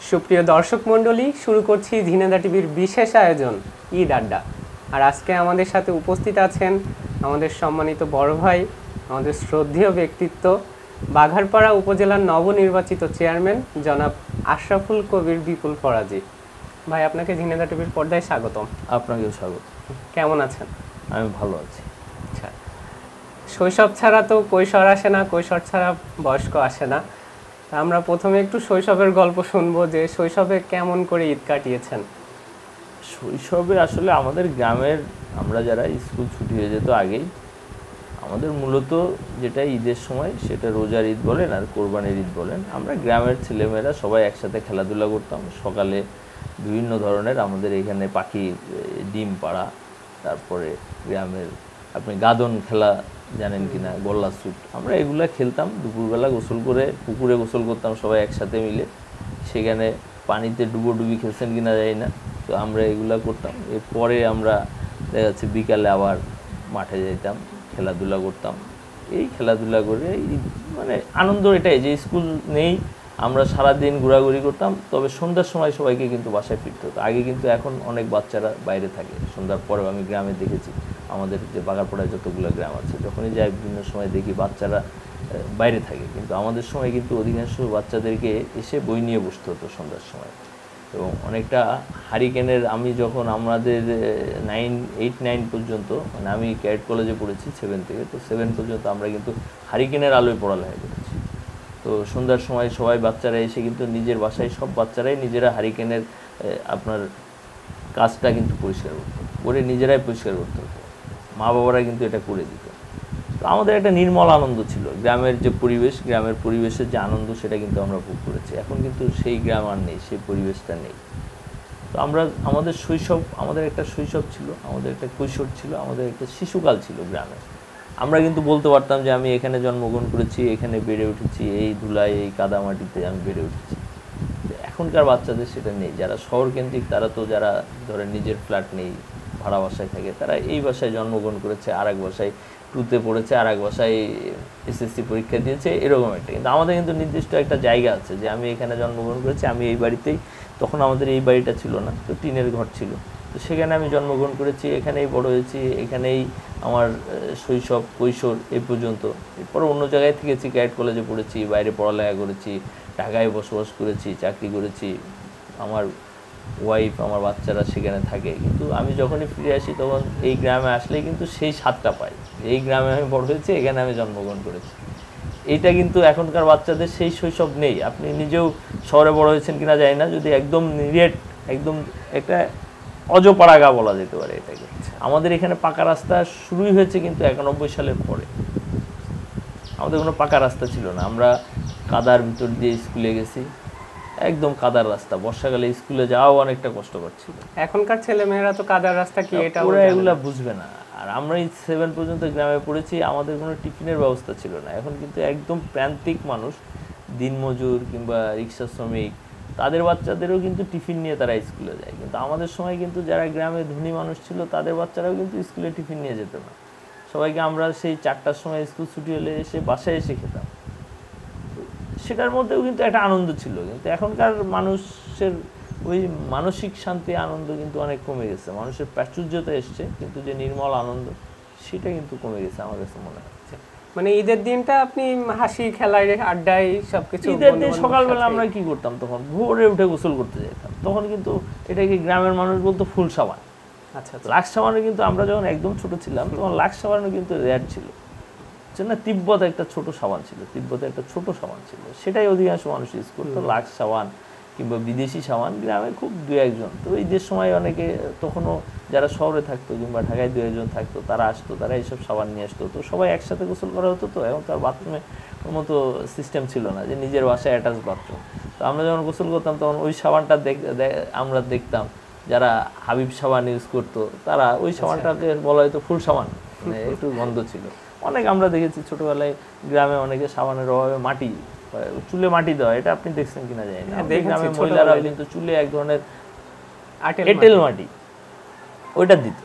সুপ্রিয় দর্শক মণ্ডলী, শুরু করছি ঝিনেদা টিভির বিশেষ আয়োজন ঈদ আড্ডা। আর আজকে আমাদের সাথে উপস্থিত আছেন আমাদের সম্মানিত বড় ভাই, আমাদের শ্রদ্ধেয় ব্যক্তিত্ব, বাঘারপাড়া উপজেলার নবনির্বাচিত চেয়ারম্যান জনাব আশরাফুল কবির বিপুল ফরাজি। ভাই, আপনাকে ঝিনেদা টিভির পর্দায় স্বাগতম। আপনাকেও স্বাগত। কেমন আছেন? আমি ভালো আছি। আচ্ছা, শৈশব ছাড়া তো কৈশোর আসে না, কৈশোর ছাড়া বয়স্ক আসে না। আমরা প্রথমে একটু শৈশবের গল্প শুনবো, যে শৈশবে কেমন করে ঈদ কাটিয়েছেন। শৈশবে আসলে আমাদের গ্রামের আমরা যারা স্কুল ছুটি হয়ে যেত আগেই, আমাদের মূলত যেটা ঈদের সময় সেটা রোজার ঈদ বলেন আর কোরবানির ঈদ বলেন, আমরা গ্রামের ছেলেমেয়েরা সবাই একসাথে খেলাধুলা করতাম। সকালে বিভিন্ন ধরনের আমাদের এখানে পাখি ডিম পাড়া, তারপরে গ্রামের আপনি গাদন খেলা জানেন কিনা, গোল্লা স্যুট, আমরা এগুলা খেলতাম। দুপুরবেলা গোসল করে পুকুরে গোসল করতাম সবাই একসাথে মিলে। সেখানে পানিতে ডুবোডুবি খেলছেন কিনা জানি না, তো আমরা এগুলা করতাম। এরপরে আমরা দেখা যাচ্ছে বিকালে আবার মাঠে যেতাম, খেলাধুলা করতাম। এই খেলাধুলা করে মানে আনন্দ এটাই যে স্কুল নেই, আমরা সারাদিন ঘোরাঘুরি করতাম। তবে সন্ধ্যার সময় সবাইকে কিন্তু বাসায় ফিরতে হতো। আগে কিন্তু এখন অনেক বাচ্চারা বাইরে থাকে সন্ধ্যার পরেও, আমি গ্রামে দেখেছি আমাদের যে বাঘারপাড়ায় যতগুলো গ্রাম আছে, যখনই যাই বিভিন্ন সময় দেখি বাচ্চারা বাইরে থাকে। কিন্তু আমাদের সময় কিন্তু অধিকাংশ বাচ্চাদেরকে এসে বই নিয়ে বসতে হতো সন্ধ্যার সময়। এবং অনেকটা হারিকেনের, আমি যখন আমাদের 8-9 পর্যন্ত, মানে আমি ক্যাডেট কলেজে পড়েছি 7 থেকে, তো 7 পর্যন্ত আমরা কিন্তু হারিকেনের আলোয় পড়ালেখা করেছি। তো সন্ধ্যার সময় সবাই বাচ্চারা এসে কিন্তু নিজের বাসায় সব বাচ্চারাই নিজেরা হারিকেনের আপনার কাজটা কিন্তু পরিষ্কার করতো, করে নিজেরাই পরিষ্কার করতে হতো। মা বাবারা কিন্তু এটা করে দিত। তো আমাদের একটা নির্মল আনন্দ ছিল। গ্রামের যে পরিবেশ, গ্রামের পরিবেশের যে আনন্দ, সেটা কিন্তু আমরা ভোগ করেছি। এখন কিন্তু সেই গ্রাম আর নেই, সেই পরিবেশটা নেই। তো আমাদের শৈশব, আমাদের একটা শৈশব ছিল, আমাদের একটা কৈশোর ছিল, আমাদের একটা শিশুকাল ছিল গ্রামে। আমরা কিন্তু বলতে পারতাম যে আমি এখানে জন্মগ্রহণ করেছি, এখানে বেড়ে উঠেছি, এই ধুলায় এই কাদামাটিতে আমি বেড়ে উঠেছি। এখনকার বাচ্চাদের সেটা নেই। যারা শহরকেন্দ্রিক, তারা তো যারা ধরেন নিজের ফ্ল্যাট নেই, ভাড়া বাসায় থাকে, তারা এই বাসায় জন্মগ্রহণ করেছে, আর এক বাসায় 2তে পড়েছে, আর এক বাসায় এসএসসি পরীক্ষা দিয়েছে, এরকম একটা। কিন্তু আমাদের কিন্তু নির্দিষ্ট একটা জায়গা আছে যে আমি এখানে জন্মগ্রহণ করেছি, আমি এই বাড়িতেই, তখন আমাদের এই বাড়িটা ছিল না, তো টিনের ঘর ছিল, তো সেখানে আমি জন্মগ্রহণ করেছি, এখানেই বড় হয়েছি, এখানেই আমার শৈশব কৈশোর এই পর্যন্ত। এরপর অন্য জায়গায় থেকেছি, ক্যাডেট কলেজে পড়েছি, বাইরে পড়ালেখা করেছি, ঢাকায় বসবাস করেছি, চাকরি করেছি, আমার ওয়াইফ, আমার বাচ্চারা সেখানে থাকে। কিন্তু আমি যখনই ফিরে আসি তখন এই গ্রামে আসলেই কিন্তু সেই স্বাদটা পাই। এই গ্রামে আমি বড় হয়েছি, এখানে আমি জন্মগ্রহণ করেছি। এইটা কিন্তু এখনকার বাচ্চাদের সেই শৈশব নেই। আপনি নিজেও শহরে বড় হয়েছেন কিনা জানি না, যদি একদম নিরেট, একদম একটা অজপাড়াগা বলা যেতে পারে এটাকে। আমাদের এখানে পাকা রাস্তা শুরুই হয়েছে কিন্তু 91 সালের পরে। আমাদের কোনো পাকা রাস্তা ছিল না, আমরা কাদার ভিতর দিয়ে স্কুলে গেছি, একদম কাদার রাস্তা। বর্ষাকালে স্কুলে যাওয়াও অনেকটা কষ্টকর ছিল। এখনকার ছেলে মেয়েরা তো কাদার রাস্তা কি এটা ওরা এগুলা বুঝবে না। আর আমরা এই 7 পর্যন্ত গ্রামে পড়েছি, আমাদের কোনো টিফিনের ব্যবস্থা ছিল না। এখন কিন্তু একদম প্রান্তিক মানুষ, দিনমজুর কিংবা রিক্সা শ্রমিক, তাদের বাচ্চাদেরও কিন্তু টিফিন নিয়ে তারা স্কুলে যায়। কিন্তু আমাদের সময় কিন্তু যারা গ্রামে ধনী মানুষ ছিল, তাদের বাচ্চারাও কিন্তু স্কুলে টিফিন নিয়ে যেত না। সবাইকে আমরা সেই 4টার সময় স্কুল ছুটি হলে এসে বাসায় এসে খেতাম। সেটার মধ্যেও কিন্তু একটা আনন্দ ছিল। কিন্তু এখনকার মানুষের ওই মানসিক শান্তি, আনন্দ কিন্তু অনেক কমে গেছে। মানুষের প্রাচুর্যতা এসছে, কিন্তু যে নির্মল আনন্দ, সেটা কিন্তু কমে গেছে আমার কাছে মনে হচ্ছে। মানে ঈদের দিনটা আপনি হাসি খেলায় আড্ডায় সবকিছু। ঈদের দিন সকালবেলা আমরা কি করতাম, তখন ভোরে উঠে গোসল করতে যেতাম। তখন কিন্তু এটাকে গ্রামের মানুষ বলতো ফুল সাবান। আচ্ছা, লাক্স সাবানও কিন্তু আমরা যখন একদম ছোট ছিলাম তখন লাক্স সাবানও কিন্তু রেয়ার ছিল। না, তিব্বত একটা ছোট সাবান ছিল, তিব্বতে একটা ছোট সাবান ছিল, সেটাই অধিকাংশ মানুষ ইউজ করতো। লাক্স সাবান কিংবা বিদেশি সাবান গ্রামে খুব 2-1 জন। তো ঈদের সময় অনেকে, তখনও যারা শহরে থাকতো কিংবা ঢাকায় 2-1 জন থাকতো, তারা আসতো, তারা এইসব সাবান নিয়ে আসতো। তো সবাই একসাথে গোসল করা হতো। তো এখন তার বাথরুমে মতো সিস্টেম ছিল না যে নিজের বাসায় অ্যাটাচ বাথরুম। তো আমরা যখন গোসল করতাম তখন ওই সাবানটা আমরা দেখতাম, যারা হাবিব সাবান ইউজ করতো, তারা ওই সাবানটাকে বলা হয়তো ফুল সাবান, মানে একটু গন্ধ ছিল। অনেক আমরা দেখেছি ছোটবেলায় গ্রামে অনেকে সাবানের অভাবে মাটি, চুলে মাটি দেওয়া, এটা আপনি দেখছেন কিনা জানি না। গ্রামের মহিলারা কিন্তু চুলে এক ধরনের এঁটেল মাটি ওইটা দিত।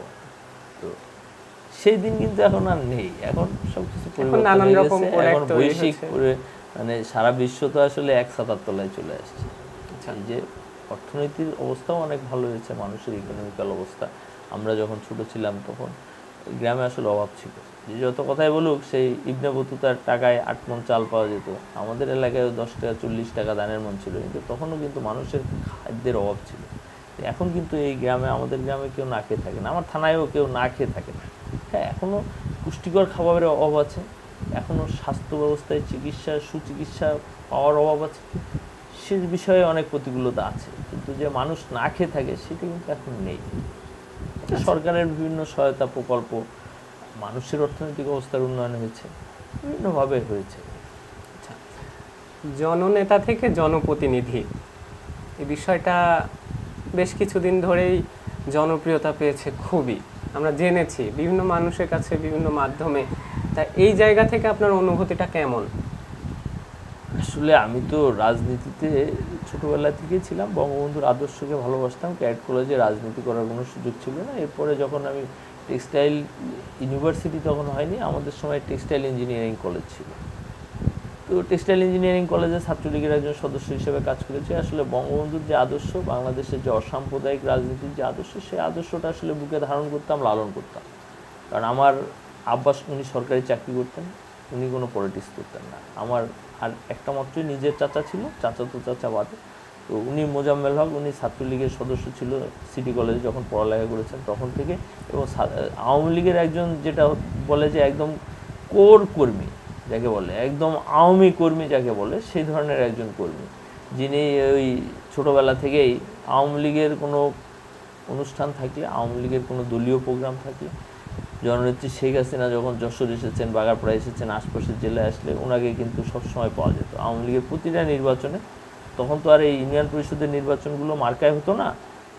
তো সেই দিন কিন্তু এখন আর নেই। এখন সবকিছু পরিবর্তন হয়ে গেছে। এখন বৈশ্বিক, মানে সারা বিশ্ব তো আসলে এক ছাতার তলায় চলে আসছে। এই যে অর্থনীতির অবস্থাও অনেক ভালো হয়েছে, মানুষের ইকোনমিক্যাল অবস্থা। আমরা যখন ছোট ছিলাম তখন গ্রামে আসলে অভাব ছিল, যে যত কথাই বলুক সেই ইবনে বতুতার টাকায় 8 মণ চাল পাওয়া যেত, আমাদের এলাকায় 10 টাকা 40 টাকা দানের মণ ছিল, কিন্তু তখনও কিন্তু মানুষের খাদ্যের অভাব ছিল। এখন কিন্তু এই গ্রামে, আমাদের গ্রামে কেউ না খেয়ে থাকে না, আমার থানায়ও কেউ না খেয়ে থাকে না। হ্যাঁ, এখনও পুষ্টিকর খাবারের অভাব আছে, এখনও স্বাস্থ্য ব্যবস্থায় চিকিৎসা, সুচিকিৎসা পাওয়ার অভাব আছে, সে বিষয়ে অনেক প্রতিকূলতা আছে, কিন্তু যে মানুষ না খেয়ে থাকে সেটা কিন্তু এখন নেই। এটা সরকারের বিভিন্ন সহায়তা প্রকল্প, মানুষের অর্থনৈতিক অবস্থার উন্নয়ন হয়েছে, বিভিন্নভাবে হয়েছে। জননেতা থেকে জনপ্রতিনিধি, এই বিষয়টা বেশ কিছুদিন ধরেই জনপ্রিয়তা পেয়েছে খুবই, আমরা জেনেছি বিভিন্ন মানুষের কাছে বিভিন্ন মাধ্যমে। তা এই জায়গা থেকে আপনার অনুভূতিটা কেমন? আসলে আমি তো রাজনীতিতে ছোটোবেলা থেকেই ছিলাম, বঙ্গবন্ধুর আদর্শকে ভালোবাসতাম, ক্যাডেট কলেজে রাজনীতি করার কোনো সুযোগ ছিল না। এরপরে যখন আমি টেক্সটাইল ইউনিভার্সিটি তখন হয়নি, আমাদের সময় টেক্সটাইল ইঞ্জিনিয়ারিং কলেজ ছিল, তো টেক্সটাইল ইঞ্জিনিয়ারিং কলেজে ছাত্রলীগের একজন সদস্য হিসেবে কাজ করেছি। আসলে বঙ্গবন্ধুর যে আদর্শ, বাংলাদেশের যে অসাম্প্রদায়িক রাজনীতির যে আদর্শ, সেই আদর্শটা আসলে বুকে ধারণ করতাম, লালন করতাম। কারণ আমার আব্বাস, উনি সরকারি চাকরি করতেন, উনি কোনো পলিটিক্স করতেন না। আমার আর একটা মাত্রই নিজের চাচা ছিল, চাচাতো চাচা বাদে, তো উনি মোজাম্মেল হক, উনি ছাত্রলীগের সদস্য ছিল সিটি কলেজে যখন পড়ালেখা করেছেন তখন থেকে, এবং আওয়ামী লীগের একজন যেটা বলে যে একদম কোর কর্মী যাকে বলে, একদম আওয়ামী কর্মী যাকে বলে, সেই ধরনের একজন কর্মী, যিনি ওই ছোটোবেলা থেকেই আওয়ামী লীগের কোনো অনুষ্ঠান থাকলে, আওয়ামী লীগের কোনো দলীয় প্রোগ্রাম থাকলে, জননেত্রী শেখ হাসিনা যখন যশোর এসেছেন, বাগারপাড়া এসেছেন, আশপাশের জেলায় আসলে ওনাকে কিন্তু সবসময় পাওয়া যেত। আওয়ামী লীগের প্রতিটা নির্বাচনে, তখন তো আর এই ইউনিয়ন পরিষদের নির্বাচনগুলো মার্কায় হতো না,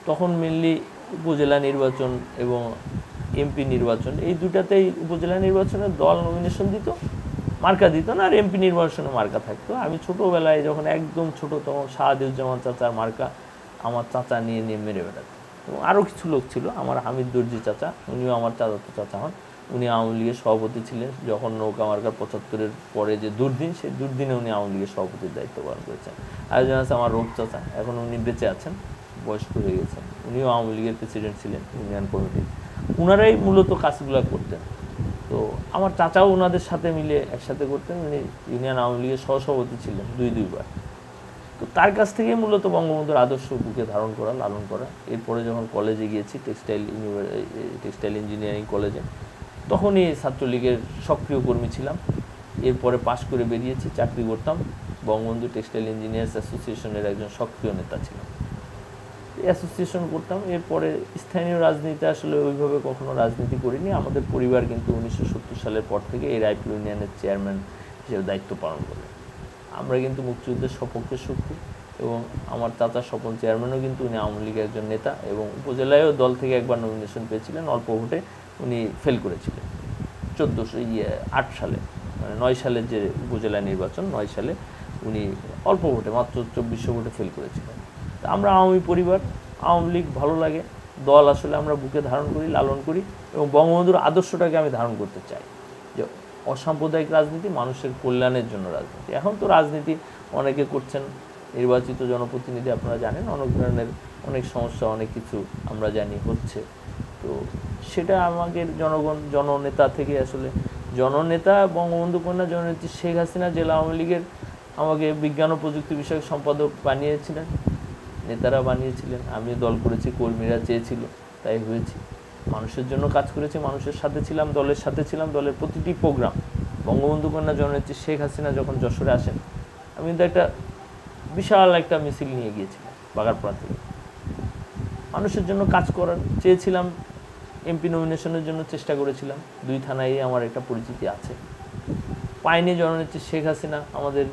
তখন মেনলি উপজেলা নির্বাচন এবং এমপি নির্বাচন, এই দুটাতেই উপজেলা নির্বাচনে দল নমিনেশন দিত, মার্কা দিত না, আর এমপি নির্বাচনে মার্কা থাকতো। আমি ছোটোবেলায় যখন একদম ছোটো, তখন শাহাদুজ্জামান চাচার মার্কা আমার চাচা নিয়ে নিয়ে মেরে বেড়াতো। এবং আরও কিছু লোক ছিল, আমার হামিদ দর্জি চাচা, উনিও আমার চাচাতো চাচা হন, উনি আওয়ামী লীগের সভাপতি ছিলেন যখন নৌকা মার্কার 75-এর পরে যে দুর্দিন, সেই দুর্দিনে উনি আওয়ামী লীগের সভাপতির দায়িত্ব পালন করেছেন। আরেকজন আছে আমার রূপ চাচা, এখন উনি বেঁচে আছেন, বয়স্ক হয়ে গেছেন, উনিও আওয়ামী লীগের প্রেসিডেন্ট ছিলেন ইউনিয়ন কমিটির, ওনারাই মূলত কাজগুলো করতেন। তো আমার চাচাও ওনাদের সাথে মিলে একসাথে করতেন, উনি ইউনিয়ন আওয়ামী লীগের সহসভাপতি ছিলেন দুইবার। তো তার কাছ থেকে মূলত বঙ্গবন্ধুর আদর্শ বুকে ধারণ করা, লালন করা। এরপরে যখন কলেজে গিয়েছি, টেক্সটাইল ইঞ্জিনিয়ারিং কলেজে, তখনই ছাত্রলীগের সক্রিয় কর্মী ছিলাম। এরপরে পাশ করে বেরিয়েছি, চাকরি করতাম, বঙ্গবন্ধু টেক্সটাইল ইঞ্জিনিয়ার্স অ্যাসোসিয়েশনের একজন সক্রিয় নেতা ছিলাম, অ্যাসোসিয়েশন করতাম। এরপরে স্থানীয় রাজনীতিতে আসলে ওইভাবে কখনো রাজনীতি করিনি। আমাদের পরিবার কিন্তু 1970 সালের পর থেকে এই রায়পুর ইউনিয়নের চেয়ারম্যান হিসেবে দায়িত্ব পালন করে। আমরা কিন্তু মুক্তিযুদ্ধের সপক্ষে শক্তি, এবং আমার চাচা স্বপন চেয়ারম্যানও কিন্তু উনি আওয়ামী লীগের একজন নেতা, এবং উপজেলায়ও দল থেকে একবার নমিনেশন পেয়েছিলেন, অল্প ভোটে উনি ফেল করেছিলেন 8 সালে, মানে 9 সালের যে উপজেলা নির্বাচন, 9 সালে উনি অল্প ভোটে, মাত্র 2400 ভোটে ফেল করেছিলেন। তা আমরা আওয়ামী পরিবার, আওয়ামী লীগ ভালো লাগে, দল আসলে আমরা বুকে ধারণ করি, লালন করি, এবং বঙ্গবন্ধুর আদর্শটাকে আমি ধারণ করতে চাই, যে অসাম্প্রদায়িক রাজনীতি, মানুষের কল্যাণের জন্য রাজনীতি। এখন তো রাজনীতি অনেকে করছেন, নির্বাচিত জনপ্রতিনিধি, আপনারা জানেন অনেক ধরনের অনেক সমস্যা, অনেক কিছু আমরা জানি হচ্ছে। তো সেটা আমাদের জনগণ, জননেতা থেকে আসলে জননেতা বঙ্গবন্ধু কন্যা জননেত্রী শেখ হাসিনা জেলা আওয়ামী লীগের আমাকে বিজ্ঞান ও প্রযুক্তি বিষয়ক সম্পাদক বানিয়েছিলেন, নেতারা বানিয়েছিলেন, আমি দল করেছি, কর্মীরা চেয়েছিল, তাই হয়েছি। মানুষের জন্য কাজ করেছি, মানুষের সাথে ছিলাম, দলের সাথে ছিলাম, দলের প্রতিটি প্রোগ্রাম। বঙ্গবন্ধু কন্যা জননেত্রী শেখ হাসিনা যখন যশোরে আসেন, আমি কিন্তু একটা বিশাল একটা মিছিল নিয়ে গিয়েছিলাম বাগারপাড়া থেকে, মানুষের জন্য কাজ করার চেয়েছিলাম, এমপি নমিনেশনের জন্য চেষ্টা করেছিলাম, 2 থানায় আমার একটা পরিচিতি আছে। পাইনি জননেত্রী শেখ হাসিনা আমাদের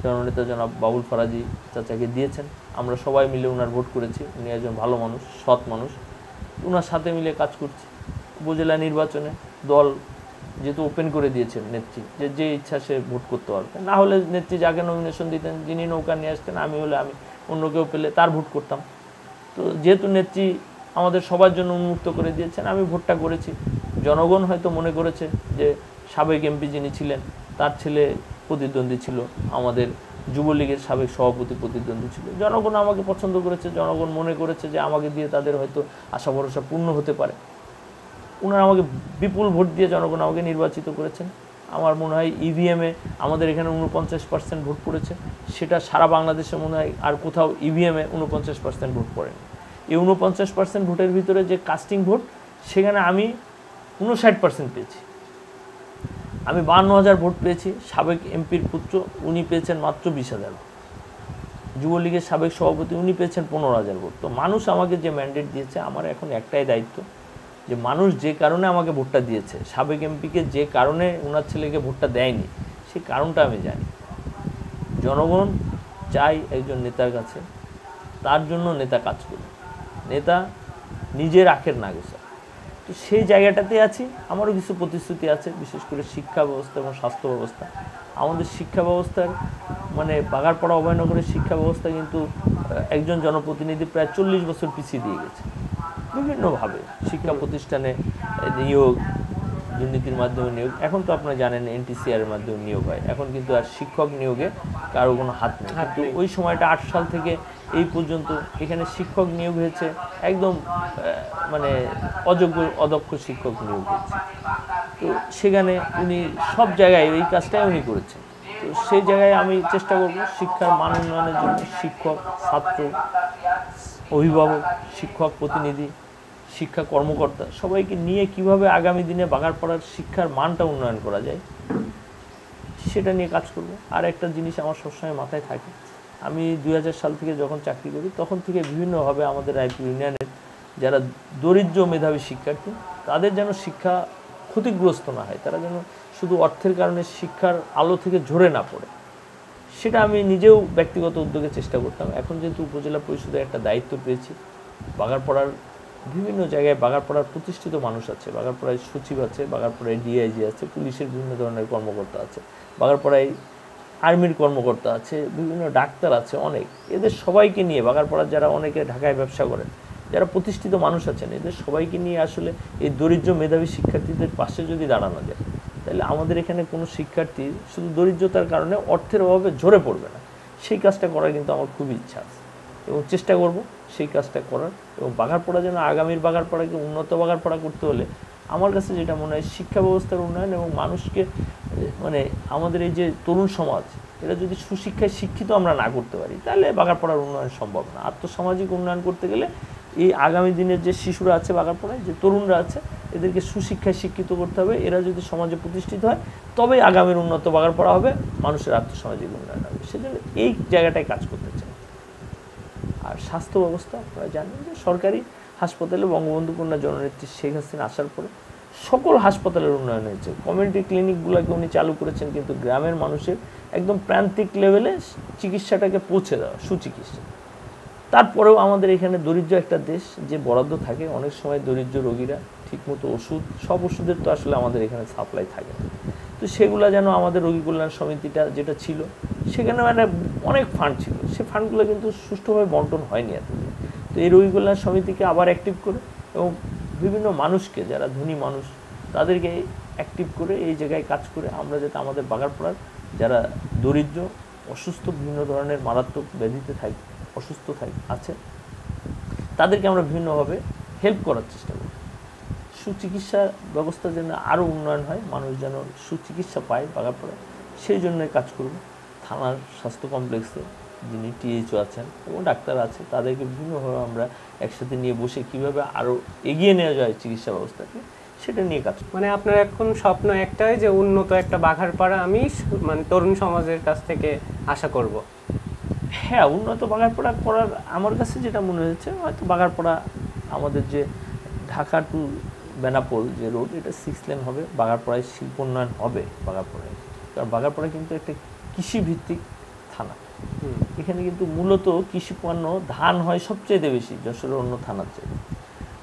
জননেতা জনাব বাবুল ফরাজি চাচাকে দিয়েছেন, আমরা সবাই মিলে ওনার ভোট করেছি, উনি একজন ভালো মানুষ, সৎ মানুষ, ওনার সাথে মিলে কাজ করছি। উপজেলা নির্বাচনে দল যেহেতু ওপেন করে দিয়েছেন নেত্রী, যে ইচ্ছা সে ভোট করতে পারবে, না হলে নেত্রী যাকে নমিনেশন দিতেন, যিনি নৌকা নিয়ে আসতেন, আমি হলে আমি, অন্য কেউ পেলে তার ভোট করতাম। তো যেহেতু নেত্রী আমাদের সবার জন্য উন্মুক্ত করে দিয়েছেন, আমি ভোটটা করেছি। জনগণ হয়তো মনে করেছে যে সাবেক এমপি যিনি ছিলেন, তার ছেলে প্রতিদ্বন্দ্বী ছিল আমাদের যুবলীগের সাবেক সভাপতি প্রতিদ্বন্দ্বী ছিল। জনগণ আমাকে পছন্দ করেছে, জনগণ মনে করেছে যে আমাকে দিয়ে তাদের হয়তো আশা ভরসা পূর্ণ হতে পারে। ওনারা আমাকে বিপুল ভোট দিয়ে জনগণ আমাকে নির্বাচিত করেছেন। আমার মনে হয় ইভিএমে আমাদের এখানে 49% ভোট পড়েছে, সেটা সারা বাংলাদেশে মনে হয় আর কোথাও ইভিএমে 49% ভোট পড়েনি। এই 49% ভোটের ভিতরে যে কাস্টিং ভোট, সেখানে আমি 59% পেয়েছি। আমি 52,000 ভোট পেয়েছি। সাবেক এমপির পুত্র উনি পেয়েছেন মাত্র 20,000। যুবলীগের সাবেক সভাপতি উনি পেয়েছেন 15,000 ভোট। তো মানুষ আমাকে যে ম্যান্ডেট দিয়েছে, আমার এখন একটাই দায়িত্ব, যে মানুষ যে কারণে আমাকে ভোটটা দিয়েছে, সাবেক এমপিকে যে কারণে ওনার ছেলেকে ভোটটা দেয়নি, সেই কারণটা আমি জানি। জনগণ চাই একজন নেতার কাছে, তার জন্য নেতা কাজ করবে, নেতা নিজের আখের না গোছা। তো সেই জায়গাটাতে আছি। আমারও কিছু প্রতিশ্রুতি আছে, বিশেষ করে শিক্ষা ব্যবস্থা এবং স্বাস্থ্য ব্যবস্থা। আমাদের শিক্ষা ব্যবস্থার মানে বাগারপাড়া অভয়নগরের শিক্ষা ব্যবস্থা কিন্তু একজন জনপ্রতিনিধি প্রায় 40 বছর পিছিয়ে দিয়ে গেছে বিভিন্নভাবে। শিক্ষা প্রতিষ্ঠানে নিয়োগ, দুর্নীতির মাধ্যমে নিয়োগ, এখন তো আপনারা জানেন NTCR এর মাধ্যমে নিয়োগ হয়, এখন কিন্তু আর শিক্ষক নিয়োগে কারো কোনো হাত নেই। কিন্তু ওই সময়টা 8 সাল থেকে এই পর্যন্ত এখানে শিক্ষক নিয়োগ হয়েছে, একদম মানে অদক্ষ শিক্ষক নিয়োগ হয়েছে। তো সেখানে উনি সব জায়গায় এই কাজটাই উনি করেছেন। তো সেই জায়গায় আমি চেষ্টা করব শিক্ষার মান উন্নয়নের জন্য শিক্ষক, ছাত্র, অভিভাবক, শিক্ষক প্রতিনিধি, শিক্ষা কর্মকর্তা সবাইকে নিয়ে কিভাবে আগামী দিনে বাগারপাড়ার শিক্ষার মানটা উন্নয়ন করা যায় সেটা নিয়ে কাজ করব। আর একটা জিনিস আমার সবসময় মাথায় থাকে, আমি 2000 সাল থেকে যখন চাকরি করি তখন থেকে বিভিন্নভাবে আমাদের রায়পুর ইউনিয়নের যারা দরিদ্র মেধাবী শিক্ষার্থী, তাদের যেন শিক্ষা ক্ষতিগ্রস্ত না হয়, তারা যেন শুধু অর্থের কারণে শিক্ষার আলো থেকে ঝরে না পড়ে, সেটা আমি নিজেও ব্যক্তিগত উদ্যোগে চেষ্টা করতাম। এখন যেহেতু উপজেলা পরিষদের একটা দায়িত্ব পেয়েছি, বাগারপাড়ার বিভিন্ন জায়গায় বাগারপাড়ার প্রতিষ্ঠিত মানুষ আছে, বাগারপাড়ায় সচিব আছে, বাগারপাড়ায় DIG আছে, পুলিশের বিভিন্ন ধরনের কর্মকর্তা আছে, বাগারপাড়ায় আর্মির কর্মকর্তা আছে, বিভিন্ন ডাক্তার আছে অনেক। এদের সবাইকে নিয়ে বাগারপাড়ার যারা অনেকে ঢাকায় ব্যবসা করেন, যারা প্রতিষ্ঠিত মানুষ আছেন, এদের সবাইকে নিয়ে আসলে এই দরিদ্র মেধাবী শিক্ষার্থীদের পাশে যদি দাঁড়ানো যায়, তাহলে আমাদের এখানে কোনো শিক্ষার্থী শুধু দরিদ্রতার কারণে অর্থের অভাবে ঝরে পড়বে না। সেই কাজটা করার কিন্তু আমার খুবই ইচ্ছা আছে এবং চেষ্টা করব সেই কাজটা করার। এবং বাগারপাড়া যেন আগামীর বাগারপাড়াকে উন্নত বাগারপাড়া করতে হলে আমার কাছে যেটা মনে হয়, শিক্ষা ব্যবস্থার উন্নয়ন এবং মানুষকে মানে আমাদের এই যে তরুণ সমাজ, এরা যদি সুশিক্ষায় শিক্ষিত আমরা না করতে পারি, তাহলে বাগারপাড়ার উন্নয়ন সম্ভব না। আর্থসামাজিক উন্নয়ন করতে গেলে এই আগামী দিনের যে শিশুরা আছে বাগারপাড়ায়, যে তরুণরা আছে, এদেরকে সুশিক্ষায় শিক্ষিত করতে হবে। এরা যদি সমাজে প্রতিষ্ঠিত হয়, তবেই আগামীর উন্নত বাগারপাড়া হবে, মানুষের আর্থসামাজিক উন্নয়ন হবে। সেজন্য এই জায়গাটায় কাজ করতে চাই। আর স্বাস্থ্য ব্যবস্থা আপনারা জানেন যে সরকারি হাসপাতালে বঙ্গবন্ধু কন্যা জননেত্রী শেখ হাসিনা আসার পরে সকল হাসপাতালের উন্নয়ন হয়েছে। কমিউনিটি ক্লিনিকগুলোকে উনি চালু করেছেন, কিন্তু গ্রামের মানুষের একদম প্রান্তিক লেভেলে চিকিৎসাটাকে পৌঁছে দেওয়া, সুচিকিৎসা। তারপরেও আমাদের এখানে দরিদ্র একটা দেশ, যে বরাদ্দ থাকে অনেক সময় দরিদ্র রোগীরা ঠিকমতো ওষুধ, সব ওষুধের তো আসলে আমাদের এখানে সাপ্লাই থাকে না। তো সেগুলো যেন আমাদের রোগী কল্যাণ সমিতিটা যেটা ছিল, সেখানে মানে অনেক ফান্ড ছিল, সে ফান্ডগুলো কিন্তু সুষ্ঠুভাবে বন্টন হয়নি এতদিন। তো এই রোগী কল্যাণ সমিতিকে আবার অ্যাক্টিভ করে এবং বিভিন্ন মানুষকে, যারা ধনী মানুষ, তাদেরকে অ্যাক্টিভ করে এই জায়গায় কাজ করে আমরা যাতে আমাদের বাগারপাড়ার যারা দরিদ্র, অসুস্থ, বিভিন্ন ধরনের মারাত্মক ব্যাধিতে থাকে, অসুস্থ আছে, তাদেরকে আমরা বিভিন্নভাবে হেল্প করার চেষ্টা করি। সুচিকিৎসা ব্যবস্থা যেন আরও উন্নয়ন হয়, মানুষ যেন সুচিকিৎসা পায় বাগারপাড়ায়, সেই জন্য কাজ করব। থানার স্বাস্থ্য কমপ্লেক্সে যিনি THO আছেন এবং ডাক্তার আছে, তাদেরকে বিভিন্নভাবে আমরা একসাথে নিয়ে বসে কীভাবে আরও এগিয়ে নেওয়া যায় চিকিৎসা ব্যবস্থাকে, সেটা নিয়ে কাজ। মানে আপনার এখন স্বপ্ন একটাই, যে উন্নত একটা বাঘারপাড়া আমি মানে তরুণ সমাজের কাছ থেকে আশা করব। হ্যাঁ, উন্নত বাগারপাড়া করার আমার কাছে যেটা মনে হয়েছে, হয়তো বাগারপাড়া আমাদের যে ঢাকা টু বেনাপোল যে রোড, এটা 6 লেন হবে, বাগারপাড়ায় শিল্পোন্নয়ন হবে বাগারপাড়ায়। কারণ বাগারপাড়া কিন্তু একটা কৃষিভিত্তিক থানা, এখানে কিন্তু মূলত কৃষি পণ্য, ধান হয় সবচেয়ে বেশি যশোরের অন্য থানার চেয়ে।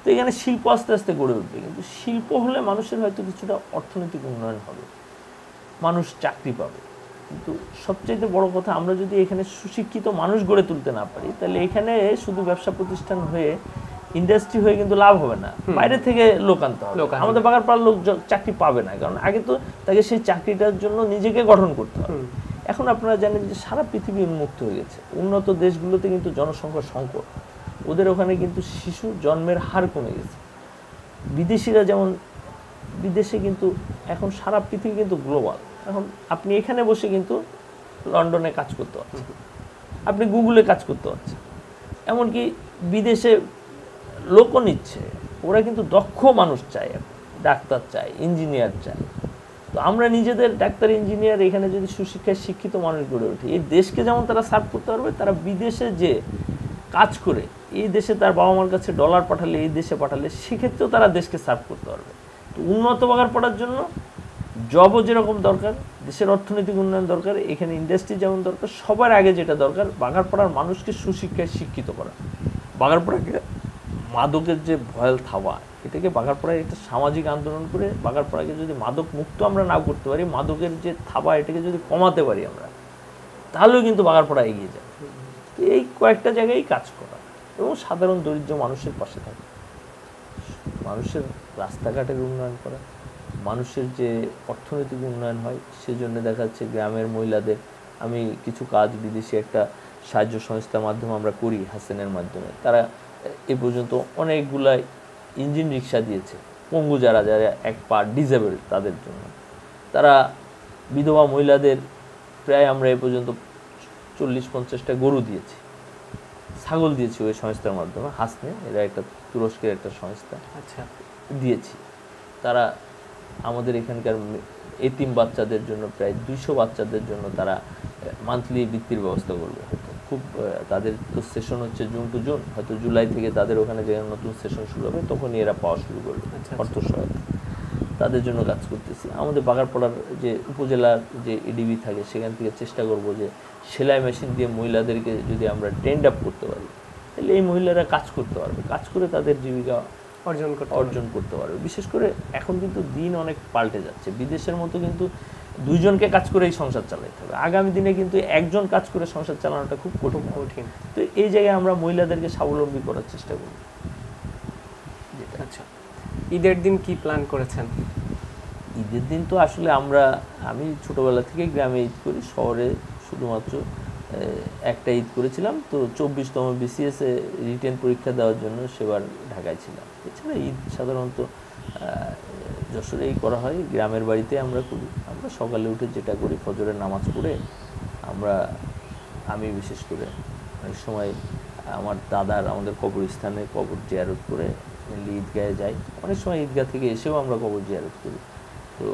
তো এখানে শিল্প আস্তে আস্তে গড়ে উঠবে, কিন্তু শিল্প হলে মানুষের হয়তো কিছুটা অর্থনৈতিক উন্নয়ন হবে, মানুষ চাকরি পাবে। কিন্তু সবচেয়ে বড় কথা, আমরা যদি এখানে সুশিক্ষিত মানুষ গড়ে তুলতে না পারি, তাহলে এখানে শুধু ব্যবসা প্রতিষ্ঠান হয়ে, ইন্ডাস্ট্রি হয়ে কিন্তু লাভ হবে না, বাইরে থেকে লোক আনতে হবে। আমাদের বাগারপাড়ার লোক চাকরি পাবে না, কারণ আগে তো তাকে সেই চাকরিটার জন্য নিজেকে গঠন করতে হবে। এখন আপনারা জানেন যে সারা পৃথিবী উন্মুক্ত হয়ে গেছে। উন্নত দেশগুলোতে কিন্তু জনসংখ্যা সংকট, ওদের ওখানে কিন্তু শিশু জন্মের হার কমে গেছে। বিদেশিরা যেমন, বিদেশে কিন্তু এখন সারা পৃথিবী কিন্তু গ্লোবাল। এখন আপনি এখানে বসে কিন্তু লন্ডনে কাজ করতে পারছেন, আপনি গুগলে কাজ করতে পারছেন, এমনকি বিদেশে লোকও নিচ্ছে। ওরা কিন্তু দক্ষ মানুষ চায়, ডাক্তার চায়, ইঞ্জিনিয়ার চায়। তো আমরা নিজেদের ডাক্তার, ইঞ্জিনিয়ার এখানে যদি সুশিক্ষায় শিক্ষিত মানুষ গড়ে উঠি, এই দেশকে যেমন তারা সার্ভ করতে পারবে, তারা বিদেশে যে কাজ করে এই দেশে তার বাবা মার কাছে ডলার পাঠালে, এই দেশে পাঠালে, সেক্ষেত্রেও তারা দেশকে সার্ভ করতে পারবে। তো উন্নত বাগারপাড়ার জন্য জবও যেরকম দরকার, দেশের অর্থনৈতিক উন্নয়ন দরকার, এখানে ইন্ডাস্ট্রি যেমন দরকার, সবার আগে যেটা দরকার বাগারপাড়ার মানুষকে সুশিক্ষায় শিক্ষিত করা। বাগারপাড়াকে মাদকের যে ভয়াল থাবা, এটাকে বাগারপাড়ায় একটা সামাজিক আন্দোলন করে বাগারপাড়াকে যদি মাদক মুক্ত আমরা না করতে পারি, মাদকের যে থাবা এটাকে যদি কমাতে পারি আমরা, তাহলেও কিন্তু বাগারপাড়া এগিয়ে যায়। এই কয়েকটা জায়গায় কাজ করা এবং সাধারণ দরিদ্র মানুষের পাশে থাকা, মানুষের রাস্তাঘাটের উন্নয়ন করা, মানুষের যে অর্থনৈতিক উন্নয়ন হয় সেজন্য দেখা যাচ্ছে গ্রামের মহিলাদের, আমি কিছু কাজ বিদেশি একটা সাহায্য সংস্থার মাধ্যমে আমরা করি, হাসেনের মাধ্যমে। তারা এ পর্যন্ত অনেকগুলা ইঞ্জিন রিক্সা দিয়েছে পঙ্গু যারা যারা এক পা ডিসেবল তাদের জন্য। তারা বিধবা মহিলাদের প্রায় আমরা এ পর্যন্ত 40-50টা গরু দিয়েছি, ছাগল দিয়েছি ওই সংস্থার মাধ্যমে। হাসনে, এরা একটা তুরস্কের একটা সংস্থা, আচ্ছা, দিয়েছি। তারা আমাদের এখানকার এতিম বাচ্চাদের জন্য প্রায় 200 বাচ্চাদের জন্য তারা মান্থলি বৃত্তির ব্যবস্থা করবে। হয়তো খুব তাদের তো সেশন হচ্ছে জুন টু জুন, হয়তো জুলাই থেকে তাদের ওখানে যে নতুন সেশন শুরু হবে তখনই এরা পাওয়া শুরু করবে অর্থ সহায়তা। তাদের জন্য কাজ করতেছি। আমাদের বাগারপাড়ার যে উপজেলার যে এডিবি থাকে সেখান থেকে চেষ্টা করব যে সেলাই মেশিন দিয়ে মহিলাদেরকে যদি আমরা ট্রেন্ড আপ করতে পারি, তাহলে এই মহিলারা কাজ করতে পারবে, কাজ করে তাদের জীবিকা অর্জন করতে পারবে। বিশেষ করে এখন কিন্তু দিন অনেক পাল্টে যাচ্ছে, বিদেশের মতো কিন্তু দুইজনকে কাজ করে এই সংসার চালাতে হবে। আগামী দিনে কিন্তু একজন কাজ করে সংসার চালানোটা খুব কঠিন। তো এই জায়গায় আমরা মহিলাদেরকে স্বাবলম্বী করার চেষ্টা করি। আচ্ছা, ঈদের দিন কি প্ল্যান করেছেন? ঈদের দিন তো আসলে আমি ছোটোবেলা থেকে গ্রামে ঈদ করি, শহরে শুধুমাত্র একটা ঈদ করেছিলাম। তো 24তম বিসিএসে রিটেন পরীক্ষা দেওয়ার জন্য সেবার ঢাকায় ছিলাম। এছাড়া ঈদ সাধারণত যশোরেই করা হয়, গ্রামের বাড়িতে আমরা করি। আমরা সকালে উঠে যেটা করি, ফজরের নামাজ পড়ে আমি বিশেষ করে অনেক সময় আমার দাদার আমাদের কবরস্থানে কবর জিয়ারত করে ঈদগাহে যাই। অনেক সময় ঈদগাহ থেকে এসেও আমরা কবর জিয়ারত করি। তো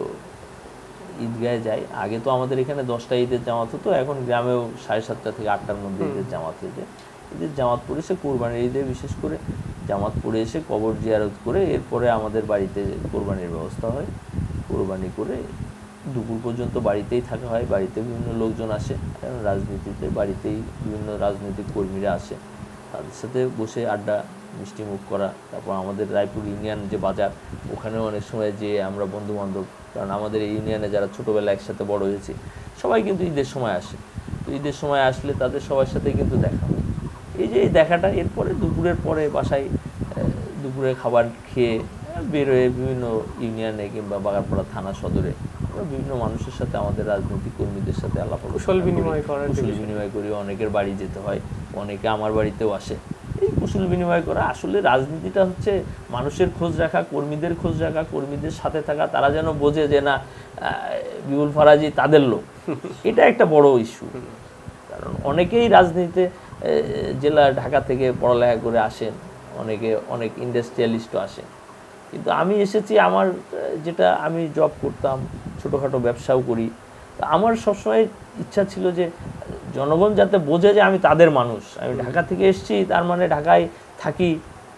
ঈদগাহে যাই। আগে তো আমাদের এখানে 10টা ঈদের জামাত হতো, এখন গ্রামেও 7:30 থেকে 8টার মধ্যে ঈদের জামাত হয়ে যায়। ঈদের জামাত পড়ে এসে কোরবানির ঈদে বিশেষ করে জামাত পড়ে এসে কবর জিয়ারত করে এরপরে আমাদের বাড়িতে কোরবানির ব্যবস্থা হয়। কোরবানি করে দুপুর পর্যন্ত বাড়িতেই থাকা হয়। বাড়িতে বিভিন্ন লোকজন আসে, কারণ রাজনীতিতে বাড়িতেই বিভিন্ন রাজনৈতিক কর্মীরা আসে, তাদের সাথে বসে আড্ডা মিষ্টি মুখ করা। তারপর আমাদের রায়পুর ইউনিয়ন যে বাজার, ওখানেও অনেক সময় যে আমরা বন্ধুবান্ধব, কারণ আমাদের এই ইউনিয়নে যারা ছোটোবেলা একসাথে বড় হয়েছে সবাই কিন্তু ঈদের সময় আসে। তো ঈদের সময় আসলে তাদের সবার সাথেই কিন্তু দেখা হয়। এই যে এই দেখাটা, এরপরে দুপুরের পরে বাসায় দুপুরের খাবার খেয়ে বেরোয় বিভিন্ন ইউনিয়নে কিংবা বাগারপাড়া থানা সদরে আমরা বিভিন্ন মানুষের সাথে, আমাদের রাজনৈতিক কর্মীদের সাথে আলাপ কুশল বিনিময় করি। অনেকের বাড়ি যেতে হয়, অনেকে আমার বাড়িতেও আসে। এই কুশল বিনিময় করা, আসলে রাজনীতিটা হচ্ছে মানুষের খোঁজ রাখা, কর্মীদের খোঁজ রাখা, কর্মীদের সাথে থাকা, তারা যেন বোঝে যে না বিউল ফারাজি তাদের লোক। এটা একটা বড় ইস্যু, কারণ অনেকেই রাজনীতিতে জেলা ঢাকা থেকে পড়ালেখা করে আসেন, অনেক ইন্ডাস্ট্রিয়ালিস্টও আসেন। কিন্তু আমি এসেছি, আমার যেটা আমি জব করতাম, ছোটোখাটো ব্যবসাও করি, তো আমার সবসময় ইচ্ছা ছিল যে জনগণ যাতে বোঝে যে আমি তাদের মানুষ। আমি ঢাকা থেকে এসেছি, তার মানে ঢাকায় থাকি,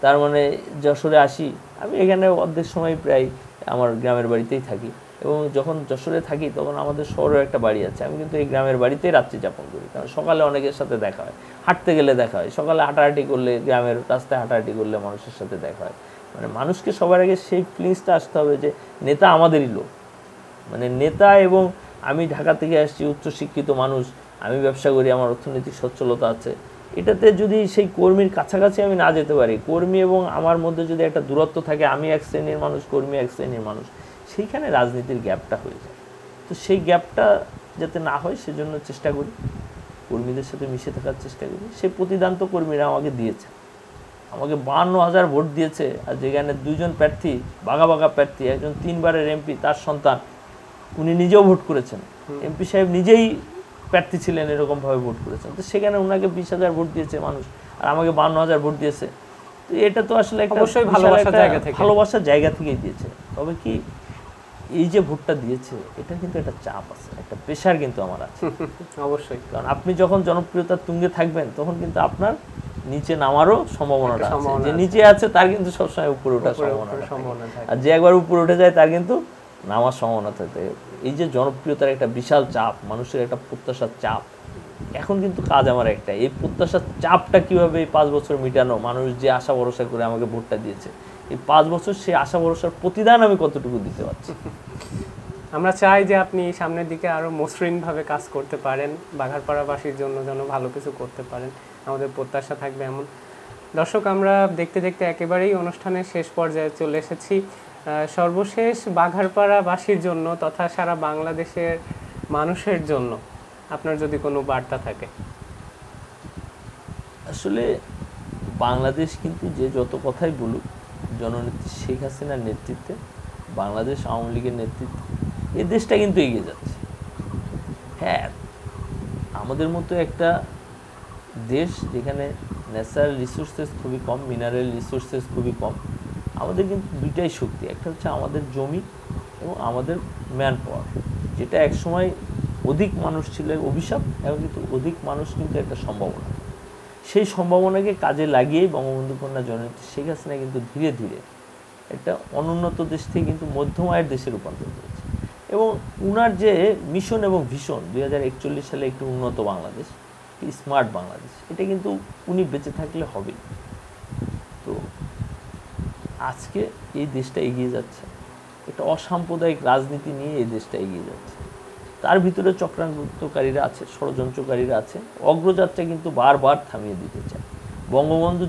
তার মানে যশোরে আসি। আমি এখানে অর্ধেক সময় প্রায় আমার গ্রামের বাড়িতেই থাকি, এবং যখন যশোরে থাকি তখন আমাদের শহরের একটা বাড়ি আছে, আমি কিন্তু এই গ্রামের বাড়িতেই রাত্রি যাপন করি। কারণ সকালে অনেকের সাথে দেখা হয়, হাঁটতে গেলে দেখা হয়, সকালে হাঁটাহাঁটি করলে, গ্রামের রাস্তায় হাঁটাহাঁটি করলে মানুষের সাথে দেখা হয়। মানে মানুষকে সবার আগে সেই ফিলিংসটা আসতে হবে যে নেতা আমাদেরই লোক। মানে নেতা, এবং আমি ঢাকা থেকে আসছি, উচ্চশিক্ষিত মানুষ, আমি ব্যবসা করি, আমার অর্থনৈতিক সচ্ছলতা আছে, এটাতে যদি সেই কর্মীর কাছাকাছি আমি না যেতে পারি, কর্মী এবং আমার মধ্যে যদি একটা দূরত্ব থাকে, আমি এক শ্রেণীর মানুষ, কর্মী এক শ্রেণীর মানুষ, সেইখানে রাজনীতির গ্যাপটা হয়ে যায়। তো সেই গ্যাপটা যাতে না হয় সেজন্য চেষ্টা করি, কর্মীদের সাথে মিশে থাকার চেষ্টা করি। সেই প্রতিদান তো কর্মীরা আমাকে দিয়েছে, আমাকে 52,000 ভোট দিয়েছে। আর যেখানে দুইজন প্রার্থী বাঘা বাঘা প্রার্থী, একজন 3 বারের এমপি, তার সন্তান উনি নিজেও ভোট করেছেন, এমপি সাহেব নিজেই প্রার্থী ছিলেন, এরকমভাবে ভোট করেছেন। তো সেখানে ওনাকে 20,000 ভোট দিয়েছে মানুষ, আর আমাকে 52,000 ভোট দিয়েছে। তো এটা তো আসলে একটা অবশ্যই ভালোবাসার জায়গা থেকেই দিয়েছে। তবে কি এই যে ভোটটা দিয়েছে, এটা কিন্তু একটা চাপ আছে, একটা প্রেশার কিন্তু আমার আছে। অবশ্যই, কারণ আপনি যখন জনপ্রিয়তার তুঙ্গে থাকবেন তখন কিন্তু আপনার নিচে নামারও সম্ভাবনাটা আছে। যে নিচে আছে তার কিন্তু সবসময় উপরে ওঠার সম্ভাবনা থাকে, আর যে একবার উপরে উঠে যায় তার কিন্তু নামার সম্ভাবনা থাকে। এই যে জনপ্রিয়তার একটা বিশাল চাপ, মানুষের একটা প্রত্যাশার চাপ, এখন কিন্তু কাজ আমার একটা, এই প্রত্যাশার চাপটা কিভাবে এই 5 বছর মিটানো, মানুষ যে আশা ভরসা করে আমাকে ভোটটা দিয়েছে, এই 5 বছর সেই আশা ভরসার প্রতিদান আমি কতটুকু দিতে পারছি। আমরা চাই যে আপনি সামনের দিকে আরও মসৃণভাবে কাজ করতে পারেন, বাঘারপাড়াবাসীর জন্য যেন ভালো কিছু করতে পারেন, আমাদের প্রত্যাশা থাকবে এমন। দর্শক, আমরা দেখতে দেখতে একেবারেই অনুষ্ঠানের শেষ পর্যায়ে চলে এসেছি। সর্বশেষ বাঘারপাড়াবাসীর জন্য তথা সারা বাংলাদেশের মানুষের জন্য আপনার যদি কোনো বার্তা থাকে। আসলে বাংলাদেশ কিন্তু যে যত কথাই বলুক, জননেত্রী শেখ হাসিনার নেতৃত্বে, বাংলাদেশ আওয়ামী লীগের নেতৃত্বে এই দেশটা কিন্তু এগিয়ে যাচ্ছে। হ্যাঁ, আমাদের মতো একটা দেশ যেখানে ন্যাচারাল রিসোর্সেস খুবই কম, মিনারেল রিসোর্সেস খুবই কম, আমাদের কিন্তু দুইটাই শক্তি, একটা হচ্ছে আমাদের জমি এবং আমাদের ম্যান পাওয়ার, যেটা একসময় অধিক মানুষ ছিল অভিশাপ, এবং কিন্তু অধিক মানুষ কিন্তু একটা সম্ভাবনা। সেই সম্ভাবনাকে কাজে লাগিয়েই বঙ্গবন্ধু কন্যা জননেত্রী শেখ হাসিনা কিন্তু ধীরে ধীরে একটা অনুন্নত দেশ থেকে কিন্তু মধ্যম আয়ের দেশে রূপান্তর করেছে। এবং উনার যে মিশন এবং ভিশন 2041 সালে একটি উন্নত বাংলাদেশ, স্মার্ট বাংলাদেশ, এটা কিন্তু উনি বেঁচে থাকলে হবে। তো আজকে এই দেশটা এগিয়ে যাচ্ছে, একটা অসাম্প্রদায়িক রাজনীতি নিয়ে এই দেশটা এগিয়ে যাচ্ছে। তার ভিতরে চক্রান্তকারীরা আছে, ষড়যন্ত্রকারীরা আছে, অগ্রযাত্রা কিন্তু বারবার থামিয়ে দিতে চায়। বঙ্গবন্ধু